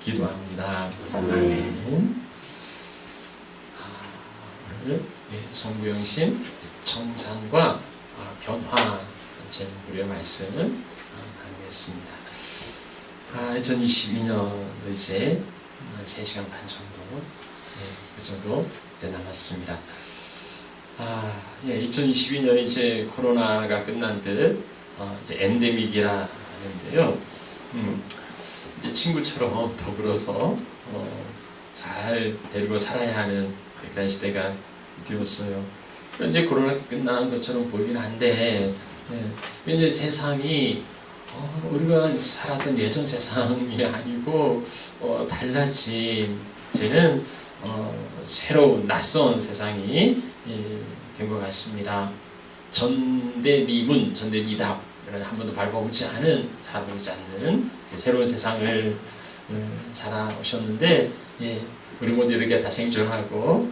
기도합니다. 아멘. 오늘 성부영신 청산과 변화 제목으로 말씀 나누겠습니다. 2022년도 이제 3시간 반 정도 그 정도 이제 남았습니다. 2022년이 이제 코로나가 끝난 듯 이제 엔데믹이라 하는데요. 이제 친구처럼 더불어서 잘 데리고 살아야 하는 그런 시대가 되었어요. 이제 코로나 끝난 것처럼 보이긴 한데 이제 세상이 우리가 살았던 예전 세상이 아니고 달라진 이제는 새로운 낯선 세상이 된 것 같습니다. 전대미답 한 번도 밟아보지 않은 살아보지 않는 새로운 세상을 살아오셨는데 우리 모두 이렇게 다 생존하고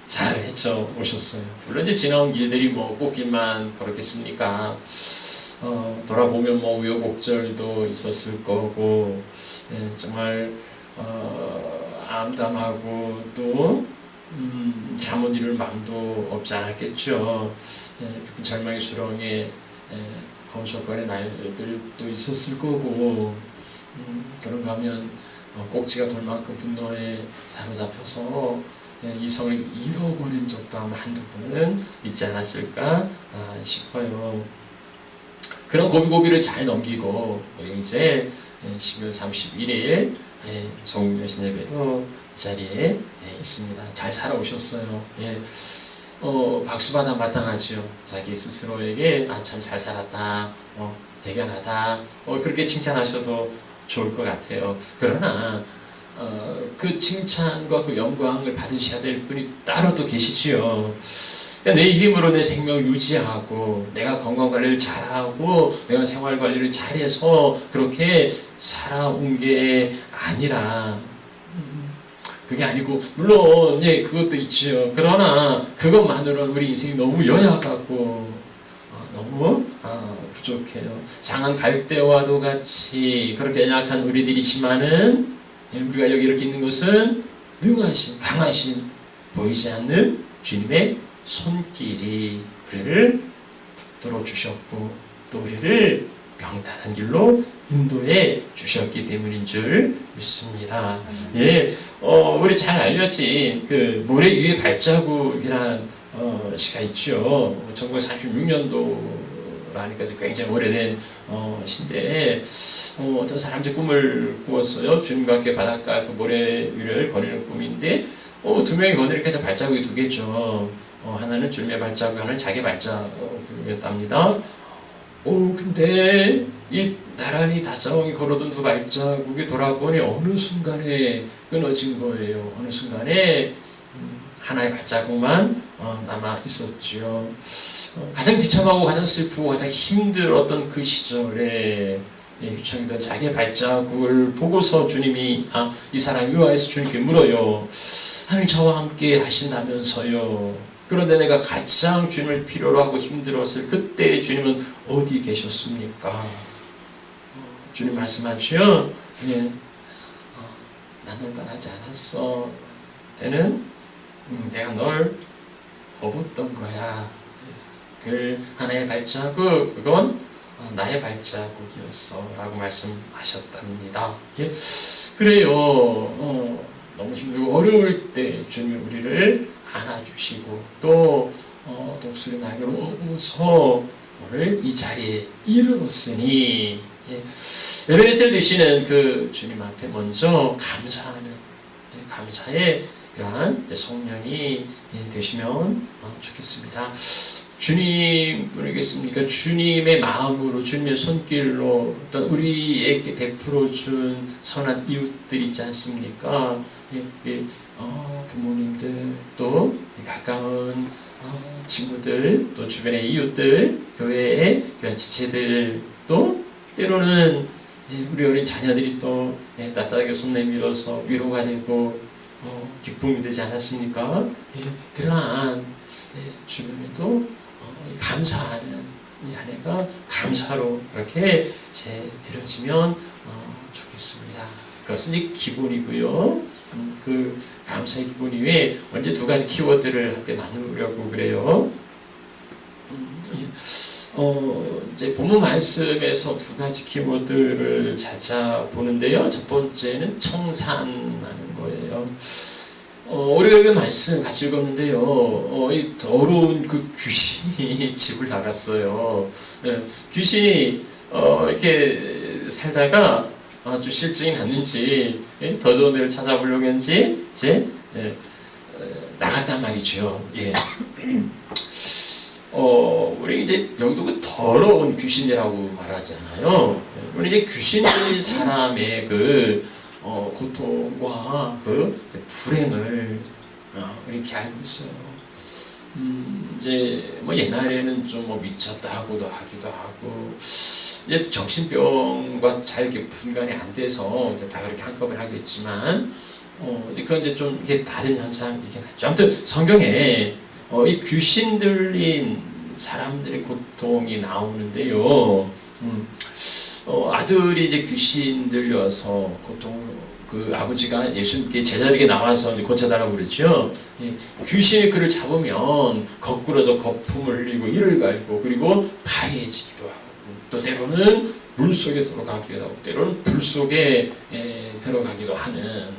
잘 헤쳐 오셨어요. 물론 이제 지나온 길들이 뭐 꽃길만 걸었겠습니까? 돌아보면 뭐 우여곡절도 있었을 거고 정말 암담하고 또 잠 못 이룰 마음도 없지 않았겠죠. 깊은 절망의 수렁에 허우적거리는 날들도 있었을 거고 그런가 하면 꼭지가 돌 만큼 분노에 사로잡혀서 이성을 잃어버린 적도 아마 한두 번은 있지 않았을까 싶어요. 그런 고비고비를 잘 넘기고 우리 이제 12월 31일 송영신 예배로 이 자리에 있습니다. 잘 살아오셨어요. 박수받아 마땅하죠. 자기 스스로에게 참 잘 살았다, 대견하다, 그렇게 칭찬하셔도 좋을 것 같아요. 그러나 그 칭찬과 그 영광을 받으셔야 될 분이 따로 또 계시지요. 내 힘으로 내 생명 유지하고 내가 건강관리를 잘하고 내가 생활관리를 잘해서 그렇게 살아온 게 아니라 그게 아니고 물론 그것도 있죠. 그러나 그것만으로는 우리 인생이 너무 연약하고 너무 부족해요. 상한 갈대와도 같이 그렇게 연약한 우리들이지만은 우리가 여기 이렇게 있는 것은 능하신 강하신 보이지 않는 주님의 손길이 우리를 붙들어 주셨고 또 우리를 평탄한 길로 인도해 주셨기 때문인 줄 믿습니다. 우리 잘 알려진 그 모래 위의 발자국이란 시가 있죠. 1936년도라니까 굉장히 오래된 시인데 어떤 사람들이 꿈을 꾸었어요. 주님과 함께 바닷가 그 모래 위를 거니는 꿈인데 두 명이 거니니까 발자국이 두 개죠. 하나는 주님의 발자국, 하나는 자기 발자국이었답니다. 근데 이 나란히 다정히 걸어둔 두 발자국이 돌아보니 어느 순간에 끊어진 거예요. 어느 순간에 하나의 발자국만 남아 있었죠. 가장 비참하고 가장 슬프고 가장 힘들었던 그 시절에 휘청이던 자기의 발자국을 보고서 주님이 이 사람이 의아해서 주님께 물어요. 하나님 저와 함께 하신다면서요. 그런데 내가 가장 주님을 필요로 하고 힘들었을 그때 주님은 어디 계셨습니까? 주님 말씀하시죠. 나는 떠나지 않았어. 때는 내가 널 업었던 거야. 그 하나의 발자국 그건 나의 발자국이었어 라고 말씀하셨답니다. 그래요. 너무 힘들고 어려울 때 주님이 우리를 안아주시고 또 독수리 날개로 업어서 오늘 이 자리에 이르렀으니 에베네셀 되시는 그 주님 앞에 먼저 감사하는 감사의 그러한 성령이 되시면 좋겠습니다. 주님 뿐이겠습니까? 주님의 마음으로 주님의 손길로 어떤 우리에게 베풀어 준 선한 이웃들 있지 않습니까? 부모님들 또 가까운 친구들 또 주변의 이웃들 교회의 교회 지체들 또 때로는 우리 어린 자녀들이 또 따뜻하게 손 내밀어서 위로가 되고 기쁨이 되지 않았습니까? 그러한 주변에도 감사하는 이 아내가 감사로 그렇게 드려지면 좋겠습니다. 그것은 이제 기본이고요. 그 감사의 기본 이외에 먼저 두 가지 키워드를 함께 나누려고 그래요. 이제 본문 말씀에서 두 가지 키워드를 찾아보는데요. 첫 번째는 청산하는 거예요. 우리가 읽은 말씀 같이 읽었는데요. 이 더러운 그 귀신이 집을 나갔어요. 귀신이 이렇게 살다가 좀 실증이 났는지 더 좋은 데를 찾아보려고 했는지 이제 나갔단 말이죠. 예. 우리 이제 여기도 그 더러운 귀신이라고 말하잖아요. 우리 이제 귀신들이 사람의 그 고통과 그 불행을 이렇게 알고 있어요. 이제 뭐 옛날에는 좀 뭐 미쳤다고도 하기도 하고 이제 정신병과 잘 이렇게 분간이 안 돼서 이제 다 그렇게 한꺼번에 하겠지만 이제 그건 이제 좀 이게 다른 현상이긴 하죠. 아무튼 성경에 이 귀신 들린 사람들의 고통이 나오는데요. 아들이 이제 귀신 들려서 그 아버지가 예수님께 제자에게 나와서 이제 고쳐달라고 그랬죠. 귀신이 그를 잡으면 거꾸로져 거품을 흘리고 이를 갈고 그리고 파리해지기도 하고 또 때로는 물 속에 들어가기도 하고 때로는 불 속에 들어가기도 하는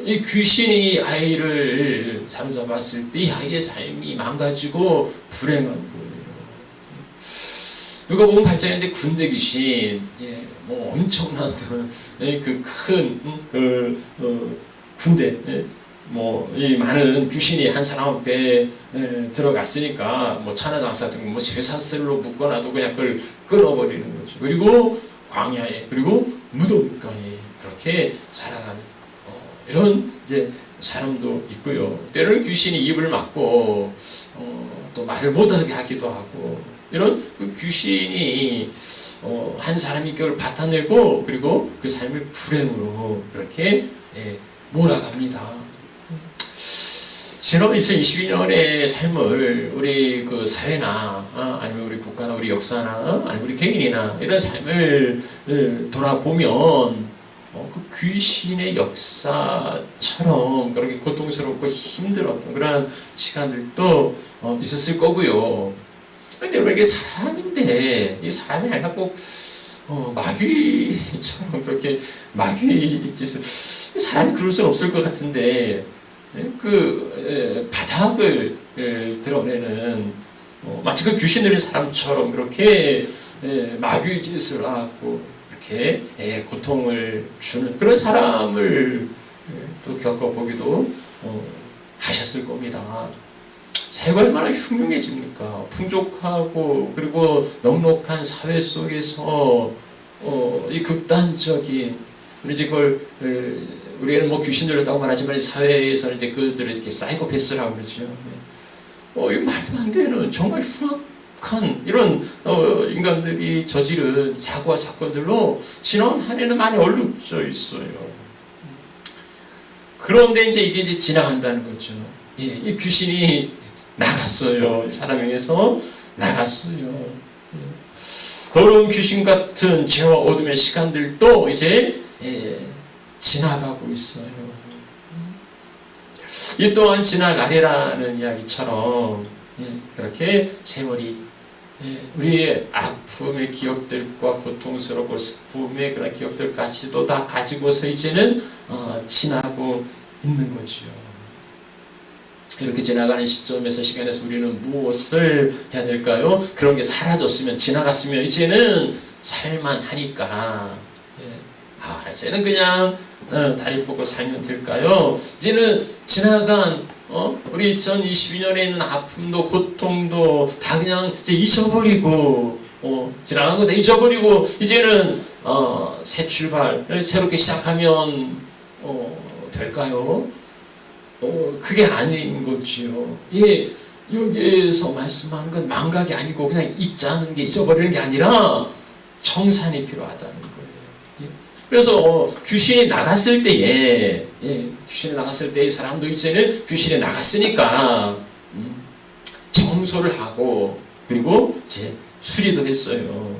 이 귀신이 아이를 사로잡았을 때 이 아이의 삶이 망가지고 불행한 거예요. 누가 보면 8장인데 군대 귀신, 뭐 엄청난 그 큰 군대, 뭐 이 많은 귀신이 한 사람 앞에 들어갔으니까 뭐 천하장사 같은 뭐 쇠사슬로 묶어놔도 그냥 그걸 끊어버리는 거죠. 그리고 광야에 그리고 무덤가에 그렇게 살아가는 이런 이제 사람도 있고요. 때로는 귀신이 입을 막고 또 말을 못하게 하기도 하고 이런 그 귀신이 한 사람의 인격을 받아내고 그리고 그 삶을 불행으로 그렇게 몰아갑니다. 지난 2022년의 삶을 우리 그 사회나 아니면 우리 국가나 우리 역사나 아니면 우리 개인이나 이런 삶을 돌아보면 그 귀신의 역사처럼 그렇게 고통스럽고 힘들었던 그런 시간들도 있었을 거고요. 그런데 왜 이게 사람인데 이 사람이 아니라 꼭 마귀처럼 그렇게 마귀 짓을 사람이 그럴 수는 없을 것 같은데 그 바닥을 드러내는 마치 그 귀신 들린 사람처럼 그렇게 마귀 짓을 하고 이렇게 고통을 주는 그런 사람을 또 겪어보기도 하셨을 겁니다. 사회가 얼마나 흉흉해집니까? 풍족하고 그리고 넉넉한 사회 속에서 이 극단적인 우리 그걸 우리는 뭐 귀신 들렸다고 말하지만 사회에서는 이제 그들을 이렇게 사이코패스라고 그러죠. 이 말도 안 되는 정말 흉악한 이런 인간들이 저지른 사고와 사건들로 지난 한 해는 많이 얼룩져 있어요. 그런데 이제 이게 지나간다는 거죠. 이 귀신이 나갔어요. 사람에게서 나갔어요. 더러운 귀신 같은 죄와 어둠의 시간들도 이제 지나가고 있어요. 이 또한 지나가리라는 이야기처럼 그렇게 세월이 우리의 아픔의 기억들과 고통스럽고 슬픔의 그런 기억들까지도 다 가지고서 이제는 지나고 있는 거죠. 이렇게 지나가는 시점에서 시간에서 우리는 무엇을 해야 될까요? 그런 게 사라졌으면 지나갔으면 이제는 살만하니까 이제는 그냥 다리 뻗고 살면 될까요? 이제는 지나간 우리 2022년에 있는 아픔도 고통도 다 그냥 이제 잊어버리고 지나간 거 다 잊어버리고 이제는 새 출발 새롭게 시작하면 될까요? 그게 아닌 거지요. 여기에서 말씀하는 건 망각이 아니고 그냥 잊자는 게 잊어버리는 게 아니라 청산이 필요하다는 거예요. 그래서 귀신이 나갔을 때에 귀신이 나갔을 때 이 사람도 이제는 귀신이 나갔으니까 청소를 하고 그리고 이제 수리도 했어요.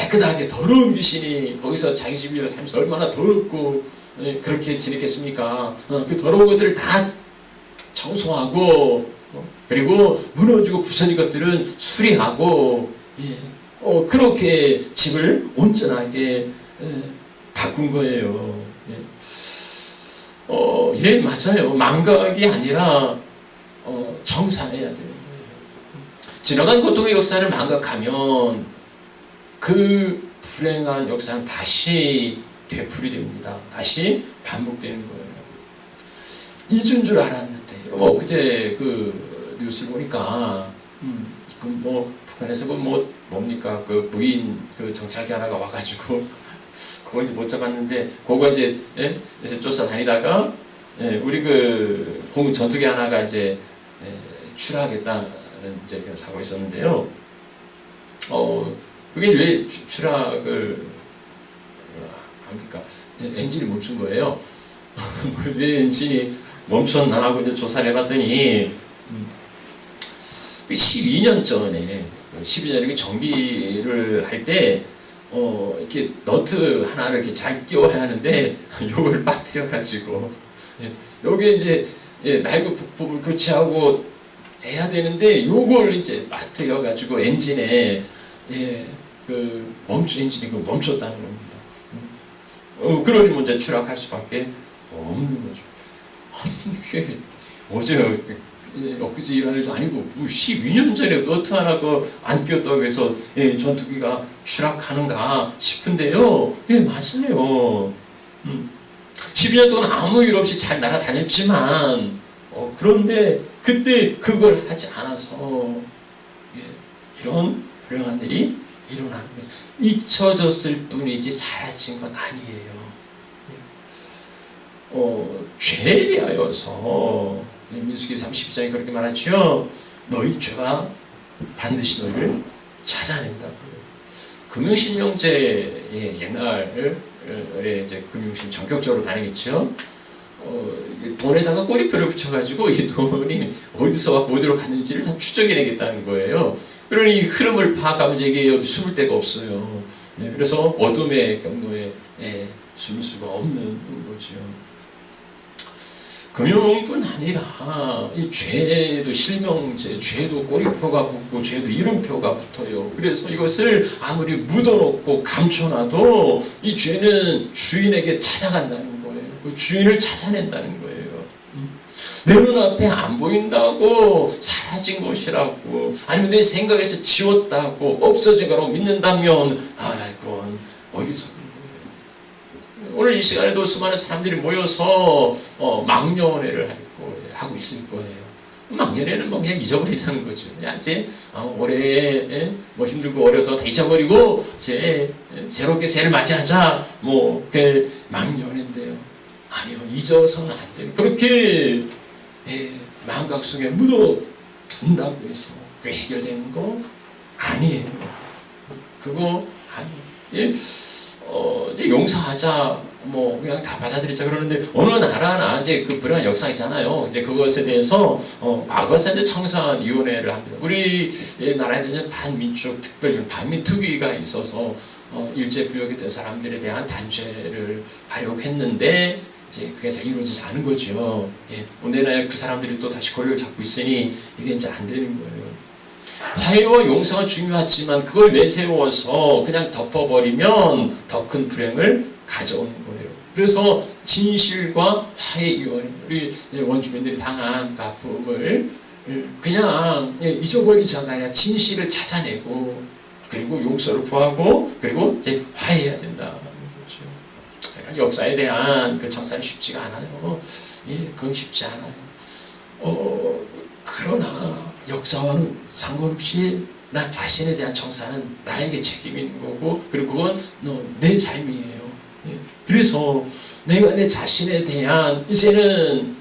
깨끗하게 더러운 귀신이 거기서 자기 집에 살면서 얼마나 더럽고 그렇게 지냈겠습니까? 그 더러운 것들을 다 청소하고 그리고 무너지고 부서진 것들은 수리하고 그렇게 집을 온전하게 바꾼 거예요. 맞아요. 망각이 아니라 정산해야 돼요. 지나간 고통의 역사를 망각하면 그 불행한 역사는 다시 되풀이됩니다. 다시 반복되는 거예요. 잊은 줄 알았는데 그제 그 뉴스를 보니까 북한에서 뭡니까 그 무인 그 정찰기 하나가 와가지고 그걸 못 잡았는데 그거 이제 쫓아다니다가 우리 그 공군 전투기 하나가 이제 추락했다는 이제 그런 사고가 있었는데요. 그게 왜 추락을 합니까? 엔진이 멈춘 거예요. 왜 엔진이 멈췄나 하고 이제 조사를 해봤더니 12년 전에 정비를 할 때 이렇게 너트 하나를 이렇게 잘 끼워야 하는데 요걸 빠뜨려가지고 여기 이제 날개 부품을 교체하고 해야 되는데 요걸 이제 빠뜨려가지고 엔진에 그 엔진이 멈췄다는 겁니다. 그러니 이제 추락할 수밖에 없는 거죠. 이게 어제 엊그제 일할 일도 아니고 12년 전에 너트 하나 안 끼웠다고 해서 전투기가 추락하는가 싶은데요. 맞아요. 12년 동안 아무 일 없이 잘 날아다녔지만 그런데 그때 그걸 하지 않아서 이런 불행한 일이 일어나는 거죠. 잊혀졌을 뿐이지 사라진 건 아니에요. 죄에 대하여서 민수기 32장에 그렇게 말하죠. 너희 죄가 반드시 너희를 찾아낸다고요. 금융신명제의 옛날에 이제 금융신 전격적으로 다니겠죠. 돈에다가 꼬리표를 붙여가지고 이 돈이 어디서 왔고 어디로 갔는지를 다 추적해내겠다는 거예요. 그러니 흐름을 파악하면 이게 여기 숨을 데가 없어요. 그래서 어둠의 경로에 숨을 수가 없는 거죠. 금융뿐 아니라 이 죄도 실명제, 죄도 꼬리표가 붙고 죄도 이름표가 붙어요. 그래서 이것을 아무리 묻어놓고 감춰놔도 이 죄는 주인에게 찾아간다는 거예요. 그 주인을 찾아낸다는 거예요. 내 눈앞에 안 보인다고 사라진 것이라고 아니면 내 생각에서 지웠다고 없어진 거라고 믿는다면 그건 어디서 오늘 이 시간에도 수많은 사람들이 모여서 망년회를 하고 있을 거예요. 망년회는 그냥 잊어버리자는 거죠. 이제 올해 힘들고 어려도 다 잊어버리고 이제 새롭게 새해를 맞이하자 그 망년회인데요. 아니요, 잊어서는 안 돼요. 그렇게 망각 속에 묻어둔다고 해서 그게 해결되는 거 아니에요. 그거 아니에요. 이제 용서하자, 그냥 다 받아들이자 그러는데, 어느 나라나 이제 그 불행한 역사 있잖아요. 이제 그것에 대해서, 과거에서 이제 청산위원회를 합니다. 우리 나라에는 반민족 특별, 반민특위가 있어서, 일제부역이 된 사람들에 대한 단죄를 하려고 했는데, 이제 그게 잘 이루어지지 않은 거죠. 오늘날 그 사람들이 또 다시 권력을 잡고 있으니, 이게 이제 안 되는 거예요. 화해와 용서가 중요하지만 그걸 내세워서 그냥 덮어버리면 더 큰 불행을 가져오는 거예요. 그래서 진실과 화해위원회, 우리 원주민들이 당한 그 아픔을 그냥 잊어버리자가 아니라 진실을 찾아내고 그리고 용서를 구하고 그리고 이제 화해해야 된다는 거죠. 역사에 대한 그 청산이 쉽지가 않아요. 그건 쉽지 않아요. 그러나 역사와는 상관없이 나 자신에 대한 청산은 나에게 책임이 있는 거고 그리고 그건 내 삶이에요. 그래서 내가 내 자신에 대한 이제는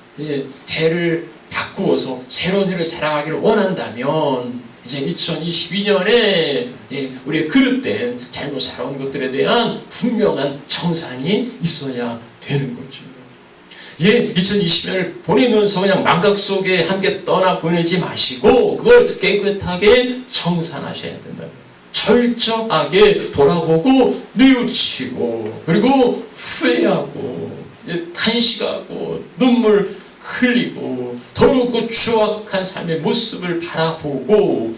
해를 바꾸어서 새로운 해를 살아가기를 원한다면 이제 2022년에 우리의 그릇된 잘못 살아온 것들에 대한 분명한 청산이 있어야 되는 거죠. 2020년을 보내면서 그냥 망각 속에 함께 떠나 보내지 마시고 그걸 깨끗하게 청산하셔야 된다. 철저하게 돌아보고 뉘우치고 그리고 후회하고 탄식하고 눈물 흘리고 더럽고 추악한 삶의 모습을 바라보고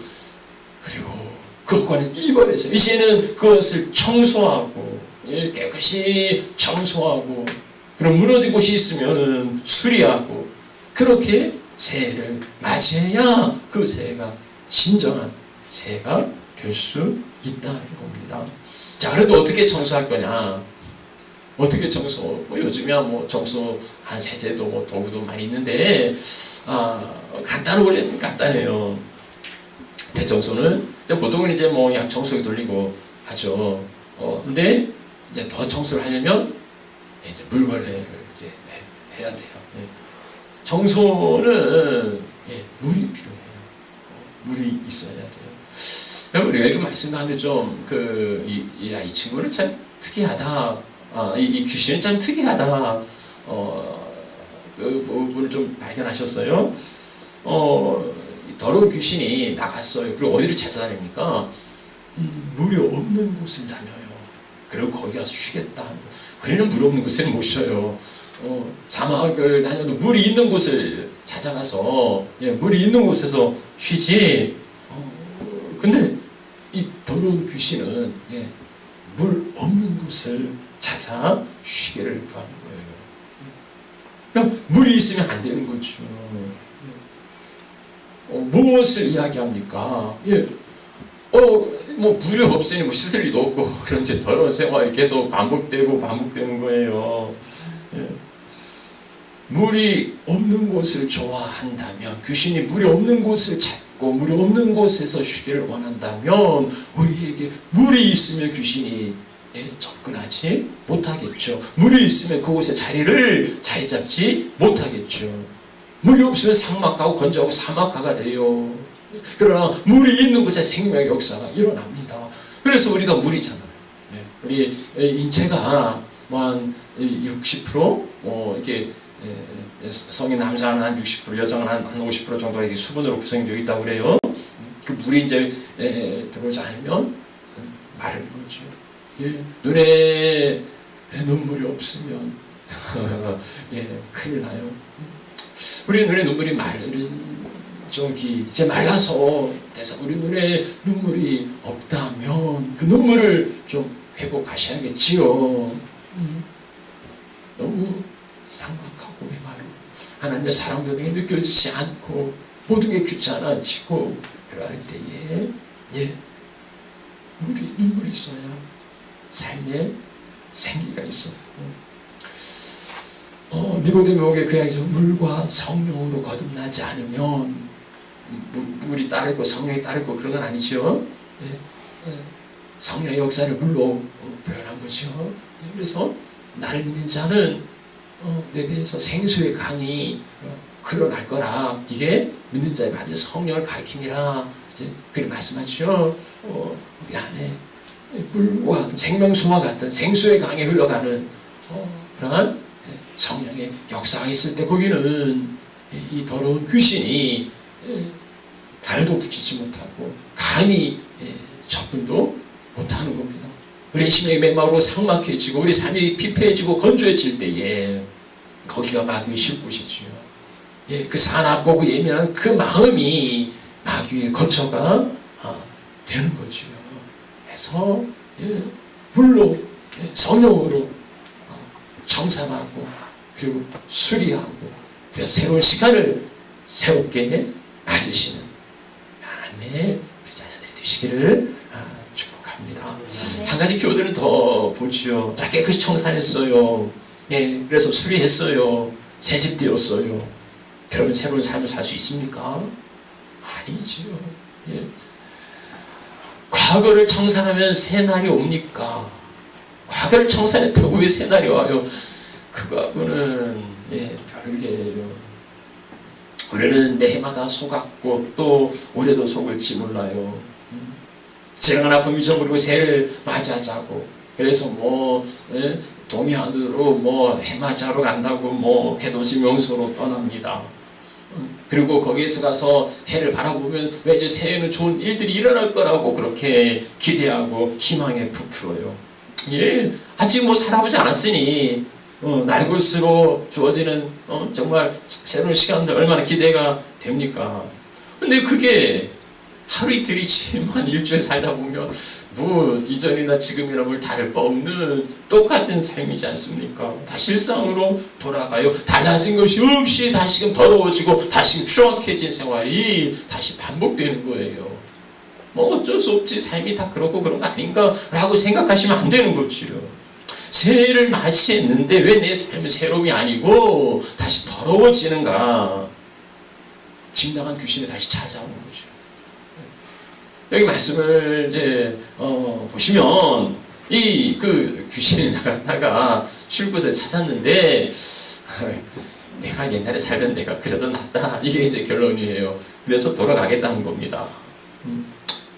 그리고 그것과는 이별해서 이제는 그것을 청소하고 깨끗이 청소하고 그럼 무너진 곳이 있으면 수리하고 그렇게 새해를 맞이해야 그 새해가 진정한 새해가 될 수 있다는 겁니다. 자, 그래도 어떻게 청소할 거냐? 어떻게 청소? 뭐 요즘이야 뭐 청소한 세제도 뭐 도구도 많이 있는데 간단한 원리는 간단해요. 대청소는 보통은 이제 뭐 약 청소기 돌리고 하죠. 근데 이제 더 청소를 하려면 이제 물걸레를 이제 해야 돼요. 청소는 물이 필요해요. 물이 있어야 돼요. 여러분 우리가 이렇게 말씀하는데 좀 이 친구는 참 특이하다. 이 귀신은 참 특이하다. 그 부분을 좀 발견하셨어요. 더러운 귀신이 나갔어요. 그리고 어디를 찾아다닙니까? 물이 없는 곳을 다녀요. 그리고 거기 가서 쉬겠다. 그래는 물 없는 곳에는 못 쉬어요. 사막을 다녀도 물이 있는 곳을 찾아가서 물이 있는 곳에서 쉬지. 근데 이 더러운 귀신은 물 없는 곳을 찾아 쉬기를 구하는 거예요. 그냥 물이 있으면 안 되는 거죠. 무엇을 이야기합니까? 뭐 물이 없으니 뭐 씻을 일도 없고 그런 이제 더러운 생활이 계속 반복되는 거예요. 물이 없는 곳을 좋아한다면 귀신이 물이 없는 곳을 찾고 물이 없는 곳에서 쉬기를 원한다면 우리에게 물이 있으면 귀신이 접근하지 못하겠죠. 물이 있으면 그곳에 자리 잡지 못하겠죠. 물이 없으면 삭막하고 건조하고 사막화가 돼요. 그러나 물이 있는 곳에 생명의 역사가 일어납니다. 그래서 우리가 물이잖아요. 우리 인체가 한 60% 이렇게 성인 남자는 한 60%, 여자는 한 50% 정도가 이게 수분으로 구성되어 있다고 그래요. 그 물이 이제 들어오지 않으면 마른 거죠. 눈에 눈물이 없으면 큰일 나요. 우리 눈에 눈물이 마른 쪽이 이제 말라서 그래서 우리 눈에 눈물이 없다면 그 눈물을 좀 회복하셔야겠지요. 너무 삭막하고 메마르고 하나님의 사랑 교통이 느껴지지 않고 모든 게 귀찮아지고 그럴 때에 눈물이 있어야 삶에 생기가 있어요. 니고데모에게 그 이야기에서 물과 성령으로 거듭나지 않으면 물이 따르고 성령이 따르고 그런 건 아니죠. 성령의 역사를 물로 표현한 거죠. 그래서 나를 믿는 자는 내 배에서 생수의 강이 흘러날 거라. 이게 믿는 자의 받은 성령을 가리킴이라. 그렇게 말씀하죠. 우리 안에 물과 생명수와 같은 생수의 강에 흘러가는 그러한 성령의 역사가 있을 때 거기는 이 더러운 귀신이 발도 붙이지 못하고 감히 접근도 못하는 겁니다. 우리 심령이 메마르고 삭막해지고 우리 삶이 피폐해지고 건조해질 때에 거기가 마귀의 쉴 곳이지요. 그 사납고 그 예민한 그 마음이 마귀의 거처가 되는 거지요. 그래서 물로 성령으로 청산하고 그리고 수리하고 그래서 새로운 시간을 새롭게 맞으시는 하나님의 자녀들이 되시기를 축복합니다. 한 가지 교훈을 더 보지요. 자, 깨끗이 청산했어요. 그래서 수리했어요. 새집 되었어요. 그러면 새로운 삶을 살 수 있습니까? 아니지요. 과거를 청산하면 새 날이 옵니까? 과거를 청산했다고 왜 새 날이 와요? 그거하고는 별개예요. 우리는 매해마다 속았고 또 올해도 속을지 몰라요. 지나간 아픔 잊어버리고 새해를 맞이하자고. 그래서 동해안으로 해맞이하러 간다고 해돋이 명소로 떠납니다. 그리고 거기에서 가서 해를 바라보면 왠지 새해에는 좋은 일들이 일어날 거라고 그렇게 기대하고 희망에 부풀어요. 예, 아직 뭐 살아보지 않았으니 날골수록 주어지는 정말 새로운 시간들 얼마나 기대가 됩니까? 근데 그게 하루 이틀이지만 일주일 살다 보면 뭐 이전이나 지금이나 뭘 다를 바 없는 똑같은 삶이지 않습니까? 다시 일상으로 돌아가요. 달라진 것이 없이 다시금 더러워지고 다시금 추악해진 생활이 다시 반복되는 거예요. 뭐 어쩔 수 없지, 삶이 다 그렇고 그런 거 아닌가 라고 생각하시면 안 되는 거지요. 새해를 맞이했는데 왜 내 삶은 새로움이 아니고 다시 더러워지는가? 집 나간 귀신이 다시 찾아오는 거죠. 여기 말씀을 이제 보시면 이 그 귀신이 나갔다가 쉴 곳을 찾았는데 내가 옛날에 살던 내가 그래도 낫다, 이게 이제 결론이에요. 그래서 돌아가겠다는 겁니다.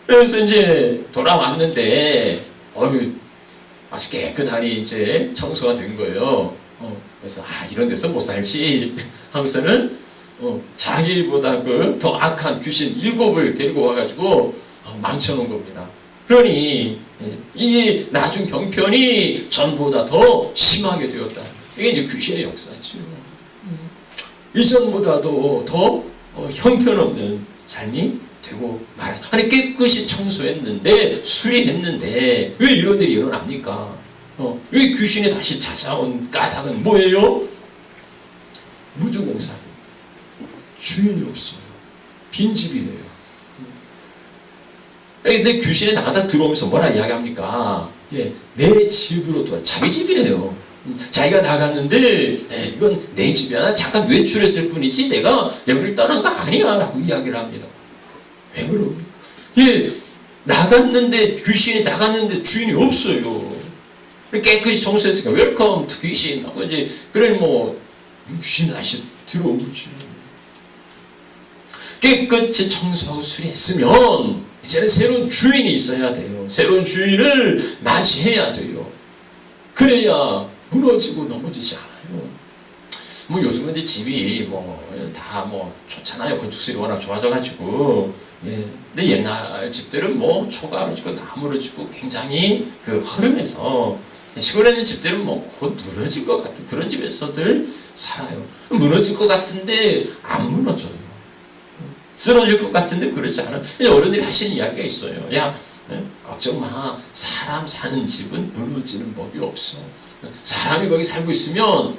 그래서 이제 돌아왔는데 아주 깨끗하니 이제 청소가 된 거예요. 그래서 이런 데서 못 살지 하고서는 자기보다 그 더 악한 귀신 7을 데리고 와가지고 망쳐놓은 겁니다. 그러니 이 나중 형편이 전보다 더 심하게 되었다. 이게 이제 귀신의 역사죠. 이전보다도 더 형편없는 삶이 되고 말았다. 아니 깨끗이 청소했는데 수리했는데 왜 이런 일이 일어납니까? 왜 귀신이 다시 찾아온 까닭은 뭐예요? 무주공사. 주인이 없어요. 빈집이에요. 근데 귀신이 나가다 들어오면서 뭐라 이야기합니까? 예, 내 집으로 돌아. 자기 집이래요. 자기가 나갔는데 이건 내 집이야. 잠깐 외출했을 뿐이지 내가 여기를 떠난 거 아니야 라고 이야기를 합니다. 왜 그럽니까? 예, 나갔는데 귀신이 나갔는데 주인이 없어요. 깨끗이 청소했으니까 웰컴 투 귀신 하고 이제 그래 뭐 귀신이 다시 들어온 거지. 깨끗이 청소하고 수리했으면 이제는 새로운 주인이 있어야 돼요. 새로운 주인을 맞이해야 돼요. 그래야 무너지고 넘어지지 않아요. 뭐 요즘은 이제 집이 다 좋잖아요. 건축술이 워낙 좋아져가지고. 예. 근데 옛날 집들은 초가로 짓고 나무로 짓고 굉장히 그 허름해서 시골에 있는 집들은 곧 무너질 것 같은 그런 집에서들 살아요. 무너질 것 같은데 안 무너져요. 쓰러질 것 같은데 그렇지 않아요. 어른들이 하시는 이야기가 있어요. 야, 걱정 마. 사람 사는 집은 무너지는 법이 없어. 사람이 거기 살고 있으면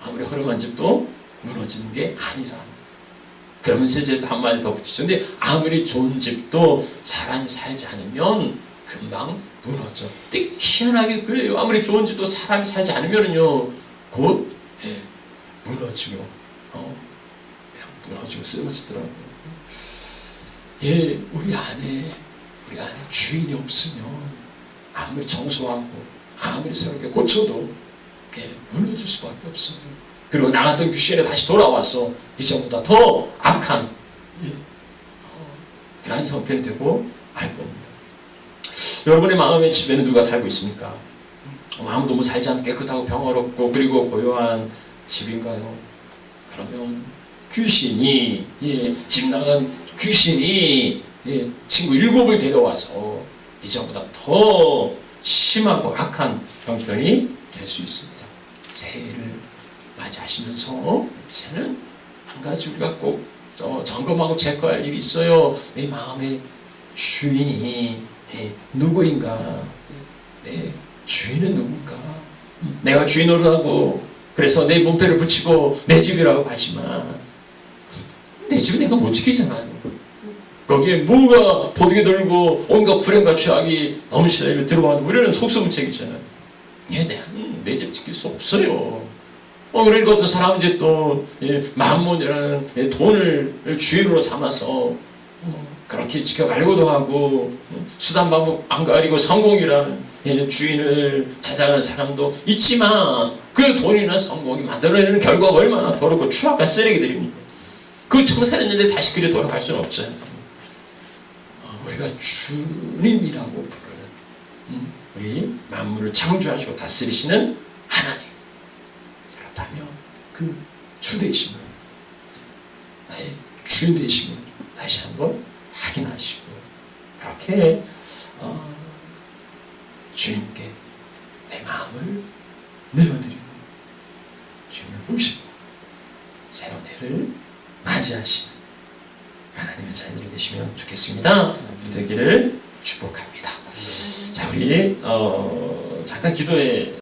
아무리 허름한 집도 무너지는 게 아니라. 그러면서 이제 한마디 더 붙이죠. 근데 아무리 좋은 집도 사람이 살지 않으면 금방 무너져. 되게 희한하게 그래요. 아무리 좋은 집도 사람이 살지 않으면요 곧 무너지고 그냥 무너지고 쓰러지더라고요. 예, 우리 안에 주인이 없으면 아무리 청소하고 아무리 새롭게 고쳐도 무너질 수밖에 없어요. 그리고 나갔던 귀신이 다시 돌아와서 이전보다 더 악한 그러한 형편이 되고 말 겁니다. 여러분의 마음의 집에는 누가 살고 있습니까? 아무도 살지 않는 깨끗하고 평화롭고 그리고 고요한 집인가요? 그러면 귀신이 집 나간 귀신이 친구 7을 데려와서 이전보다 더 심하고 악한 형편이 될 수 있습니다. 새해를 맞이하시면서 이제는 한 가지 우리가 꼭 점검하고 체크할 일이 있어요. 내 마음의 주인이 누구인가? 내 주인은 누군가? 내가 주인으로 하고 그래서 내 몸패를 붙이고 내 집이라고 하지만 내 집은 내가 못 지키잖아요. 거기에 뭐가 도둑이 들고 온갖 불행과 죄악이 넘치게 들어와도 우리는 속수무책이잖아요. 내 집 지킬 수 없어요. 그러니까 또 사람은 이제 또 만몬이라는 돈을 주인으로 삼아서 그렇게 지켜가려고도 하고 수단 방법 안 가리고 성공이라는 주인을 찾아가는 사람도 있지만 그 돈이나 성공이 만들어내는 결과가 얼마나 더럽고 추악한 쓰레기들입니까? 그 청산했는데 다시 그리 돌아갈 수는 없잖아요. 우리가 주님이라고 부르는 우리 만물을 창조하시고 다스리시는 하나님, 그렇다면 그 주되심을 나의 주인 되심을 다시 한번 확인하시고 그렇게 주님께 내 마음을 내어드리고 주님을 모시고 새로운 해를 맞이하시는 하나님의 자녀들이 되시면 좋겠습니다. 되기를 축복합니다. 자, 우리 잠깐 기도에